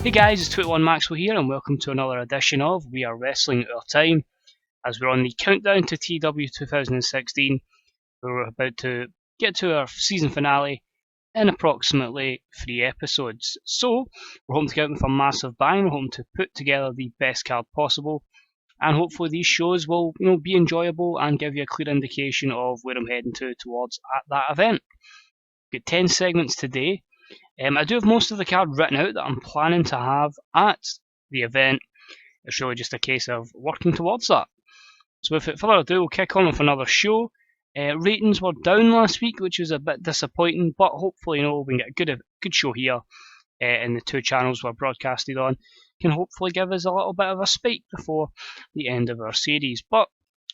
Hey guys, it's 21 Maxwell here, and welcome to another edition of We Are Wrestling Our Time, as we're on the countdown to TW 2016, where we're about to get to our season finale in approximately 3 episodes. So, we're hoping to get with a massive bang, we're hoping to put together the best card possible, and hopefully these shows will be enjoyable and give you a clear indication of where I'm heading towards at that event. We've got 10 segments today. I do have most of the card written out that I'm planning to have at the event. It's really just a case of working towards that. So without further ado, we'll kick on with another show. Ratings were down last week, which was a bit disappointing, but hopefully we can get a good show here, and the 2 channels we're broadcasted on can hopefully give us a little bit of a spike before the end of our series. But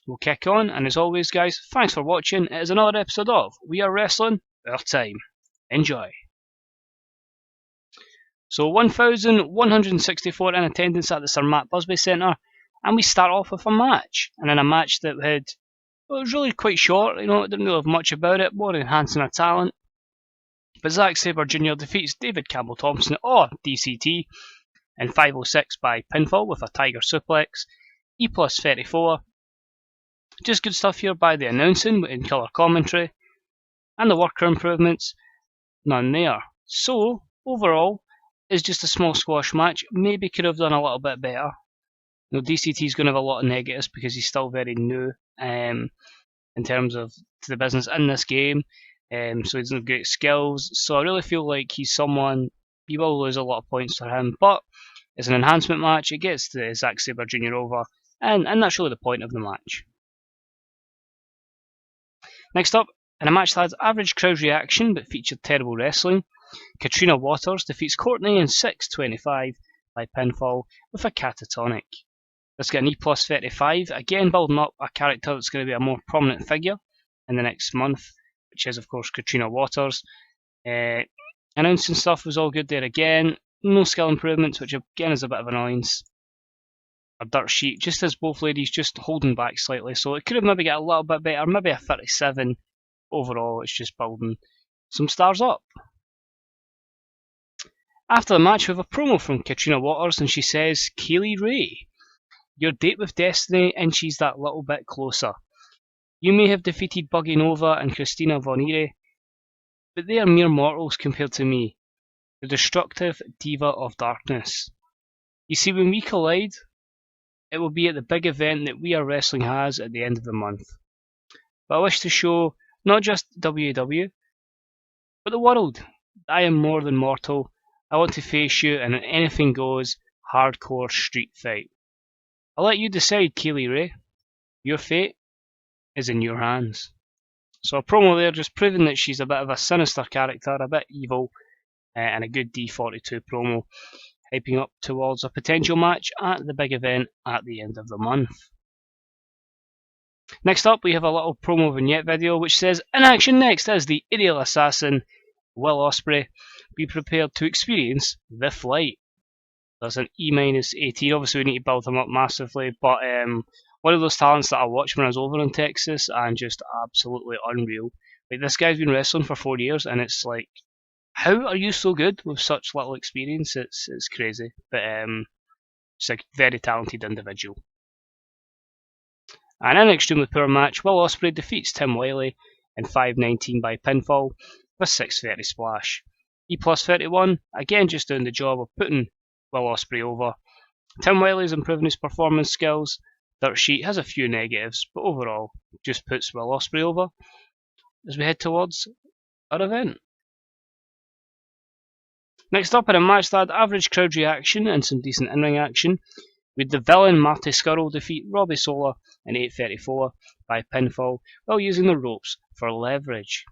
we'll kick on, and as always guys, thanks for watching. It is another episode of We Are Wrestling Our Time. Enjoy. So 1,164 in attendance at the Sir Matt Busby Centre, and we start off with a match, and in a match that was really quite short. It didn't really have much about it, more enhancing our talent. But Zack Sabre Jr. defeats David Campbell Thompson, or DCT, in 506 by pinfall with a Tiger Suplex, E+34. Just good stuff here by the announcing in colour commentary, and the worker improvements, none there. So, overall, is just a small squash match. Maybe could have done a little bit better. DCT is going to have a lot of negatives because he's still very new in terms of to the business in this game. So he doesn't have great skills. So I really feel like he's someone, you will lose a lot of points for him. But it's an enhancement match. It gets the Zack Sabre Jr. over. And that's really the point of the match. Next up, in a match that had average crowd reaction but featured terrible wrestling, Katrina Waters defeats Courtney in 6:25 by pinfall with a catatonic. Let's get an E+35, again building up a character that's going to be a more prominent figure in the next month, which is of course Katrina Waters. Announcing stuff was all good there again, no skill improvements, which again is a bit of an annoyance. A dirt sheet, just as both ladies just holding back slightly, so it could have maybe got a little bit better, maybe a 37. Overall, it's just building some stars up. After the match, we have a promo from Katrina Waters, and she says, Kaylee Ray, your date with Destiny inches that little bit closer. You may have defeated Buggy Nova and Christina Von Ere, but they are mere mortals compared to me, the destructive diva of darkness. You see, when we collide, it will be at the big event that We Are Wrestling has at the end of the month. But I wish to show not just WAW, but the world that I am more than mortal. I want to face you in an anything goes, hardcore street fight. I'll let you decide, Kaylee Ray. Your fate is in your hands. So a promo there just proving that she's a bit of a sinister character, a bit evil, and a good D42 promo, hyping up towards a potential match at the big event at the end of the month. Next up, we have a little promo vignette video which says, in action next is the aerial assassin, Will Ospreay. Be prepared to experience the flight. There's an E-18. Obviously, we need to build him up massively, but one of those talents that I watched when I was over in Texas, and just absolutely unreal. Like, this guy's been wrestling for 4 years, and it's like, how are you so good with such little experience? It's crazy, but it's a very talented individual. And in an extremely poor match, Will Ospreay defeats Tim Wiley in 5:19 by pinfall with a 6:30 splash. E+31, again just doing the job of putting Will Ospreay over. Tim Wiley's improving his performance skills. Dirt sheet has a few negatives, but overall just puts Will Ospreay over as we head towards our event. Next up, in a match that had average crowd reaction and some decent in-ring action, with the villain Marty Scurll defeat Robbie Sola in 8:34 by pinfall while using the ropes for leverage.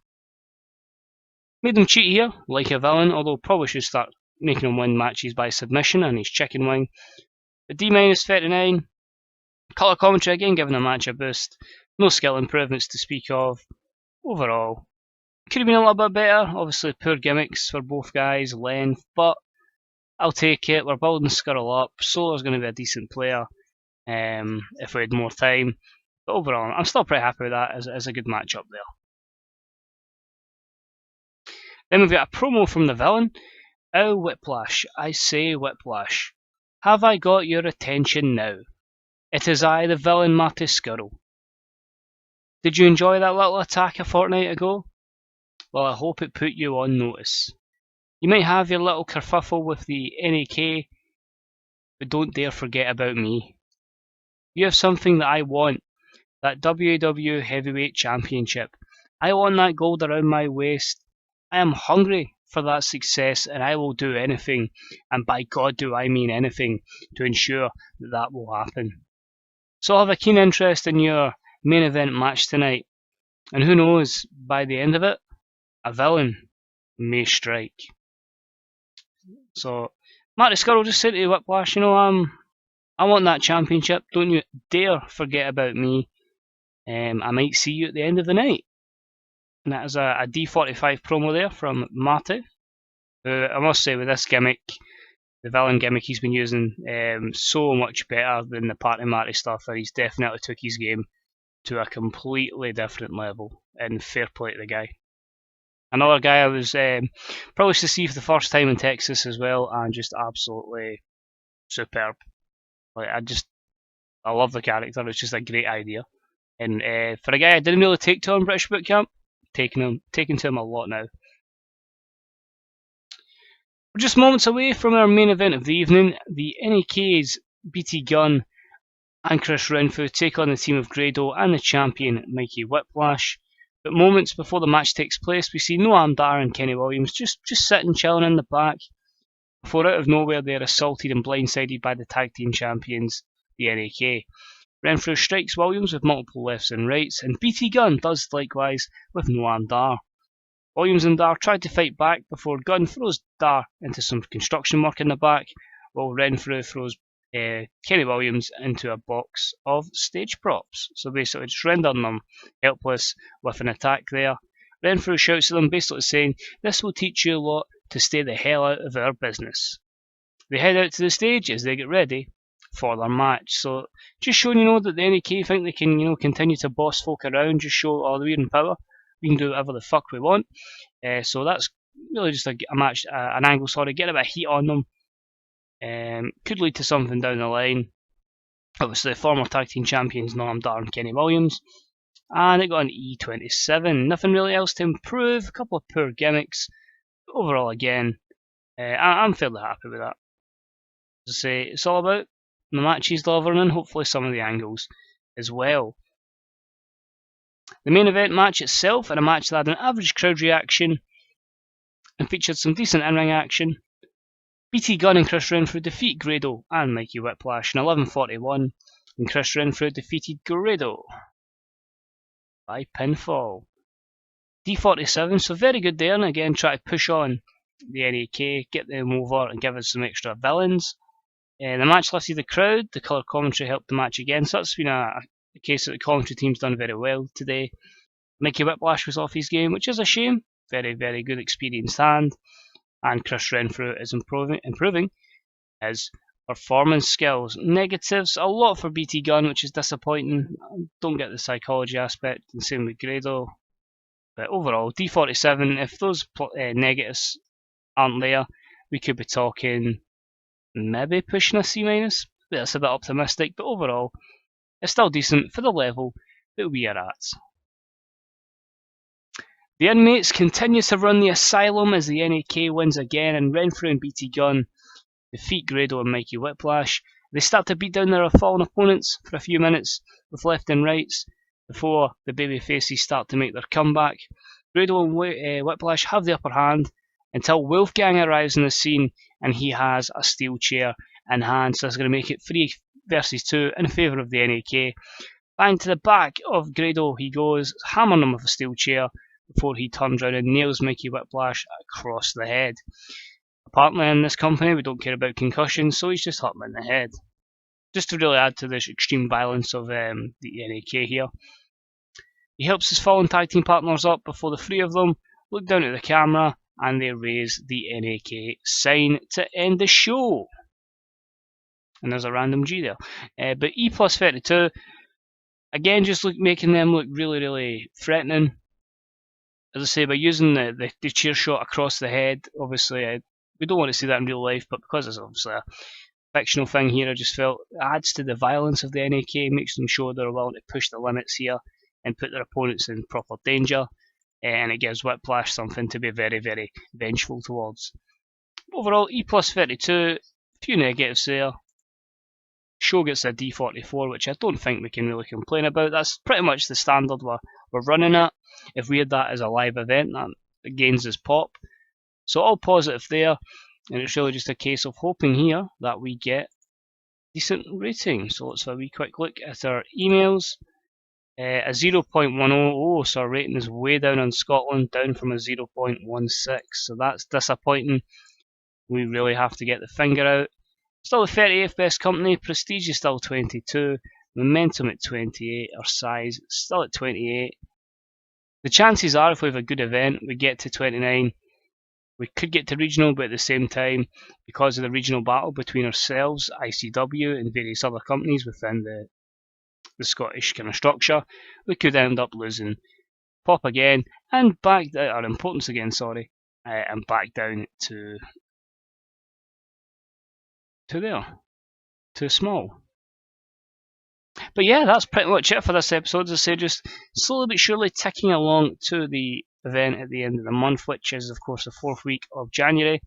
Made him cheat here, like a villain, although probably should start making him win matches by submission and his chicken wing. The D-39, colour commentary again giving the match a boost, no skill improvements to speak of. Overall, could have been a little bit better, obviously poor gimmicks for both guys, length, but I'll take it. We're building Scurll up. Solar's going to be a decent player if we had more time. But overall, I'm still pretty happy with that as a good matchup there. Then we've got a promo from the villain, Oh, Whiplash, I say, Whiplash, have I got your attention now? It is I, the villain Marty Scurll. Did you enjoy that little attack a fortnight ago? Well, I hope it put you on notice. You might have your little kerfuffle with the N.A.K, but don't dare forget about me. You have something that I want, that WAW Heavyweight Championship. I want that gold around my waist. I am hungry for that success, and I will do anything, and by God do I mean anything, to ensure that that will happen. So I'll have a keen interest in your main event match tonight, and who knows, by the end of it, a villain may strike. So, Marty Scurll just said to Whiplash, I want that championship. Don't you dare forget about me. I might see you at the end of the night. And that is a D45 promo there from Marty, who I must say with this gimmick, the villain gimmick he's been using, so much better than the Party Marty stuff, and he's definitely took his game to a completely different level, and fair play to the guy. Another guy I was privileged to see for the first time in Texas as well, and just absolutely superb. Like I love the character. It's just a great idea. And for a guy I didn't really take to in British Boot Camp, taking to him a lot now. We're just moments away from our main event of the evening. The N.A.K's BT Gunn and Chris Renfrew take on the team of Grado and the champion Mikey Whiplash. But moments before the match takes place, we see Noam Dar and Kenny Williams just sitting chilling in the back, before out of nowhere they're assaulted and blindsided by the tag team champions, the N.A.K. Renfrew strikes Williams with multiple lefts and rights, and BT Gunn does likewise with Noam Dar. Williams and Dar try to fight back before Gunn throws Dar into some construction work in the back, while Renfrew throws Kenny Williams into a box of stage props. So basically just rendering them helpless with an attack there. Renfrew shouts at them, basically saying, "This will teach you a lot to stay the hell out of our business." They head out to the stage as they get ready for their match. So just showing that the N.A.K think they can continue to boss folk around, just show all the we're in power. We can do whatever the fuck we want. So that's really just a match, an angle, get a bit of heat on them. Could lead to something down the line. Obviously, former tag team champions Noam Dar and Kenny Williams. And it got an E27. Nothing really else to improve. A couple of poor gimmicks. But overall, again, I'm fairly happy with that. As I say, it's all about the matches delivering and hopefully some of the angles as well. The main event match itself, and a match that had an average crowd reaction and featured some decent in-ring action. BT Gunn and Chris Renfrew defeat Grado and Mikey Whiplash in 11:41, and Chris Renfrew defeated Grado by pinfall. D47, so very good there, and again try to push on the N.A.K, get them over and give us some extra villains. The match lifted the crowd, the colour commentary helped the match again, so that's been a case that the commentary team's done very well today. Mikey Whiplash was off his game, which is a shame. Very, very good experienced hand. And Chris Renfrew is improving his performance skills. Negatives, a lot for BT Gunn, which is disappointing. Don't get the psychology aspect, and same with Grado. But overall, D47, if those negatives aren't there, we could be talking maybe pushing a C-. That's a bit optimistic, but overall, it's still decent for the level that we are at. The inmates continue to run the asylum as the N.A.K wins again, and Renfrew and BT Gunn defeat Grado and Mikey Whiplash. They start to beat down their fallen opponents for a few minutes with left and rights before the babyfaces start to make their comeback. Grado and Whiplash have the upper hand until Wolfgang arrives on the scene, and he has a steel chair in hand, so that's going to make it 3 versus 2 in favour of the N.A.K. Bang to the back of Grado he goes, hammering him with a steel chair, before he turns around and nails Mikey Whiplash across the head. Apparently in this company we don't care about concussions, so he's just hit him in the head. Just to really add to this extreme violence of the N.A.K here. He helps his fallen tag team partners up before the 3 of them look down at the camera and they raise the N.A.K sign to end the show. And there's a random G there. But E plus 32, again just making them look really, really threatening. As I say, by using the chair shot across the head, obviously We don't want to see that in real life, but because it's obviously a fictional thing here, I just felt it adds to the violence of the N.A.K, makes them show they're willing to push the limits here and put their opponents in proper danger, and it gives Whiplash something to be very, very vengeful towards. Overall, E plus 32, few negatives there. Show gets a D44, which I don't think we can really complain about. That's pretty much the standard we're running at. If we had that as a live event, that gains us pop. So all positive there, and it's really just a case of hoping here that we get decent rating. So let's have a wee quick look at our emails. A 0.100, so our rating is way down on Scotland, down from a 0.16, so that's disappointing. We really have to get the finger out. Still the 38th best company, Prestige is still 22, Momentum at 28, our size still at 28. The chances are if we have a good event, we get to 29. We could get to regional, but at the same time, because of the regional battle between ourselves, ICW, and various other companies within the Scottish kind of structure, we could end up losing pop again and back our importance again, and back down to there, to small. But yeah, that's pretty much it for this episode. As I say, just slowly but surely ticking along to the event at the end of the month, which is of course the 4th week of January.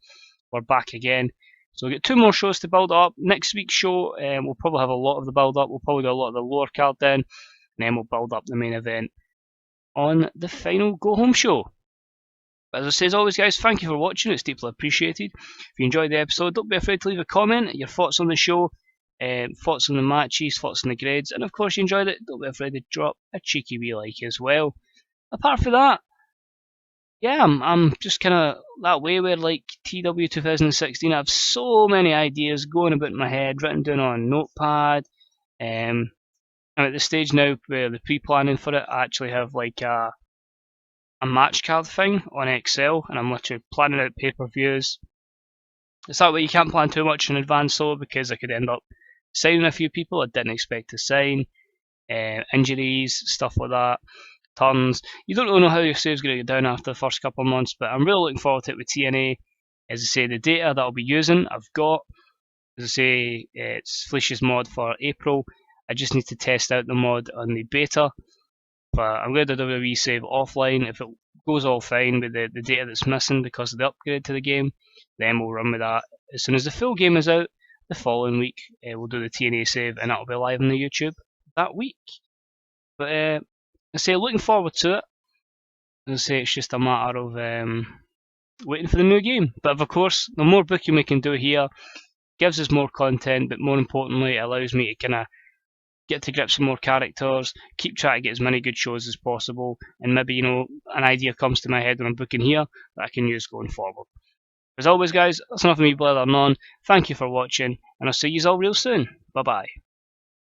We're back again. So we'll get 2 more shows to build up. Next week's show, we'll probably have a lot of the build up. We'll probably do a lot of the lower card then, and then we'll build up the main event on the final go home show. But as I say, as always, guys, thank you for watching. It's deeply appreciated. If you enjoyed the episode, don't be afraid to leave a comment, your thoughts on the show, thoughts on the matches, thoughts on the grades, and of course you enjoyed it, don't be afraid to drop a cheeky wee like as well. Apart from that, yeah, I'm just kind of that way where like TW 2016, I have so many ideas going about in my head, written down on a notepad. I'm at the stage now where the pre-planning for it, I actually have like a match card thing on Excel, and I'm literally planning out pay-per-views. It's that way you can't plan too much in advance though, because I could end up signing a few people I didn't expect to sign, injuries, stuff like that. Turns. You don't really know how your save's going to get down after the first couple of months, but I'm really looking forward to it with TNA. As I say, the data that I'll be using, I've got. As I say, it's Fleish's mod for April. I just need to test out the mod on the beta. But I'm going to do a WWE save offline. If it goes all fine with the data that's missing because of the upgrade to the game, then we'll run with that. As soon as the full game is out, the following week, we'll do the TNA save, and that'll be live on the YouTube that week. But I say, looking forward to it. As I say, it's just a matter of waiting for the new game. But of course, the more booking we can do here gives us more content, but more importantly, it allows me to kind of get to grips with more characters, keep trying to get as many good shows as possible, and maybe, an idea comes to my head when I'm booking here that I can use going forward. As always, guys, that's enough of me blathering on. Thank you for watching, and I'll see you all real soon. Bye bye.